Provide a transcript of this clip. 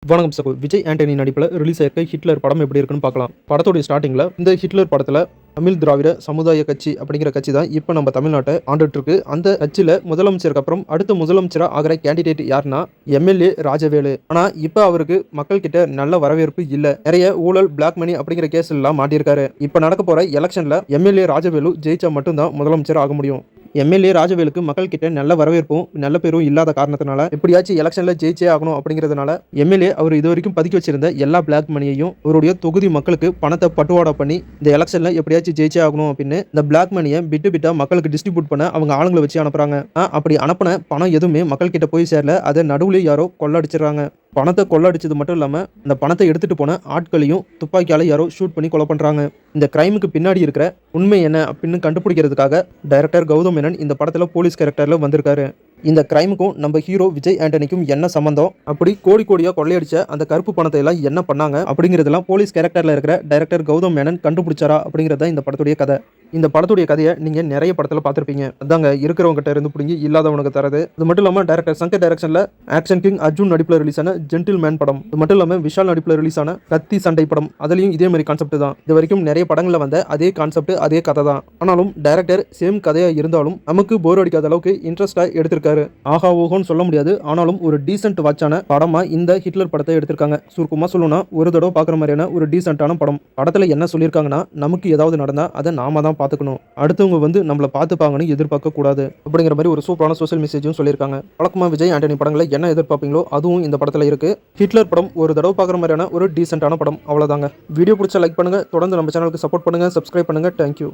வணக்கம் சகோ. விஜய் ஆண்டனி நடிப்பில் ரிலீஸ் ஆயிருக்க ஹிட்லர் படம் எப்படி இருக்குன்னு பார்க்கலாம். படத்தோடைய ஸ்டார்டிங்கில் இந்த ஹிட்லர் படத்தில் தமிழ் திராவிட சமுதாய கட்சி அப்படிங்கிற கட்சி தான் இப்போ நம்ம தமிழ்நாட்டை ஆண்டுட்டு இருக்கு. அந்த கட்சியில் முதலமைச்சருக்கு அப்புறம் அடுத்த முதலமைச்சராக ஆகிற கேண்டிடேட் யாருன்னா எம்எல்ஏ ராஜவேலு. ஆனால் இப்போ அவருக்கு மக்கள் கிட்ட நல்ல வரவேற்பு இல்லை. நிறைய ஊழல், பிளாக் மணி அப்படிங்கிற கேஸ் எல்லாம் மாட்டியிருக்காரு. இப்போ நடக்க போற எலெக்ஷன்ல எம்எல்ஏ ராஜவேலு ஜெயிச்சா மட்டும்தான் முதலமைச்சர் ஆக முடியும். எம்எல்ஏ ராஜவேலுக்கு மக்கள் கிட்ட நல்ல வரவேற்பும் நல்ல பேரும் இல்லாத காரணத்தினால எப்படியாச்சும் எலெக்ஷன்ல ஜெயிச்சே ஆகணும் அப்படிங்கிறதுனால எம்எல்ஏ அவர் இது வரைக்கும் பதுக்கி வச்சிருந்த எல்லா பிளாக் மணியையும் அவருடைய தொகுதி மக்களுக்கு பணத்தை பட்டுவாடா பண்ணி இந்த எலெக்ஷன்ல எப்படியாச்சும் ஜெயிச்சே ஆகணும் அப்படின்னு இந்த பிளாக் மணியை பிட்டா மக்களுக்கு டிஸ்ட்ரிபியூட் பண்ண அவங்க ஆளுங்களை வச்சு அனுப்புறாங்க. அப்படி அனுப்பின பணம் எதுவுமே மக்கள் கிட்ட போய் சேரல. அதை நடுவுல யாரோ கொள்ளடிச்சிடறாங்க. பணத்தை கொள்ளடிச்சது மட்டும் இல்லாம அந்த பணத்தை எடுத்துட்டு போன ஆட்களையும் துப்பாக்கியால யாரோ ஷூட் பண்ணி கொலை பண்றாங்க. இந்த கிரைமுக்கு பின்னாடி இருக்கிற உண்மை என்ன அப்படின்னு கண்டுபிடிக்கிறதுக்காக டைரக்டர் கௌதம் மேனன் இந்த படத்துல போலீஸ் கேரக்டர்ல வந்திருக்காரு. இந்த கிரைமுக்கும் நம்ம ஹீரோ விஜய் ஆண்டனிக்கும் என்ன சம்பந்தம், அப்படி கோடி கோடியா கொள்ளையடிச்ச அந்த கருப்பு பணத்தை எல்லாம் என்ன பண்ணாங்க அப்படிங்கிறதெல்லாம் போலீஸ் கேரக்டர்ல இருக்கிற டைரக்டர் கௌதம் மேனன் கண்டுபிடிச்சாரா அப்படிங்கிறத இந்த படத்துடைய கதை. இந்த படத்துடைய கதையை நீங்க நிறைய படத்துல பார்த்திருப்பீங்க. அதாங்க இருக்கிறவங்க இருந்து பிடிங்கி இல்லாதவனுக்கு தரது. அது மட்டும் இல்லாம டைரக்டர் சங்கர் டைரக்ஷன்ல ஆக்ஷன் கிங் அர்ஜுன் நடிப்புல ரிலீஸ் ஆன ஜென்டில் மேன் படம், அது மட்டும் இல்லாம விஷால் நடிப்புல ரிலீஸ் ஆன கத்தி சண்டை படம், அதுலயும் இதே மாதிரி கான்செப்ட் தான். இது வரைக்கும் நிறைய படங்கள்ல வந்த அதே கான்செப்ட், அதே கதை தான். ஆனாலும் டைரக்டர் சேம் கதையா இருந்தாலும் நமக்கு போர் அடிக்காத அளவுக்கு இன்ட்ரெஸ்டா எடுத்திருக்காரு. ஆஹா ஓஹோன்னு சொல்ல முடியாது, ஆனாலும் ஒரு டீசென்ட் வாட்சான படமா இந்த ஹிட்லர் படத்தை எடுத்திருக்காங்க. சுருக்கமா சொல்லணும்னா ஒரு தடவை பாக்குற மாதிரியான ஒரு டீசென்டான படம். படத்துல என்ன சொல்லியிருக்காங்கன்னா, நமக்கு ஏதாவது நடந்தா அதை நாம தான் பாத்துக்கணும், அடுத்தவங்க வந்து நம்மளை பார்த்துப்பாங்கன்னு எதிர்பார்க்க கூடாது அப்படிங்கிற மாதிரி ஒரு சூப்பரான சோசியல் மெசேஜும் சொல்லியிருக்காங்க. வழக்கமா விஜய் ஆண்டனி படங்களை என்ன எதிர்பார்ப்பீங்களோ அதுவும் இந்த படத்துல இருக்கு. ஹிட்லர் படம் ஒரு தடவை பார்க்குற மாதிரியான ஒரு டீசென்டான படம், அவ்வளவுதாங்க. வீடியோ பிடிச்சா லைக் பண்ணுங்க, தொடர்ந்து நம்ம சேனலுக்கு சப்போர்ட் பண்ணுங்க, சப்ஸ்கிரைப் பண்ணுங்க. தேங்க்யூ.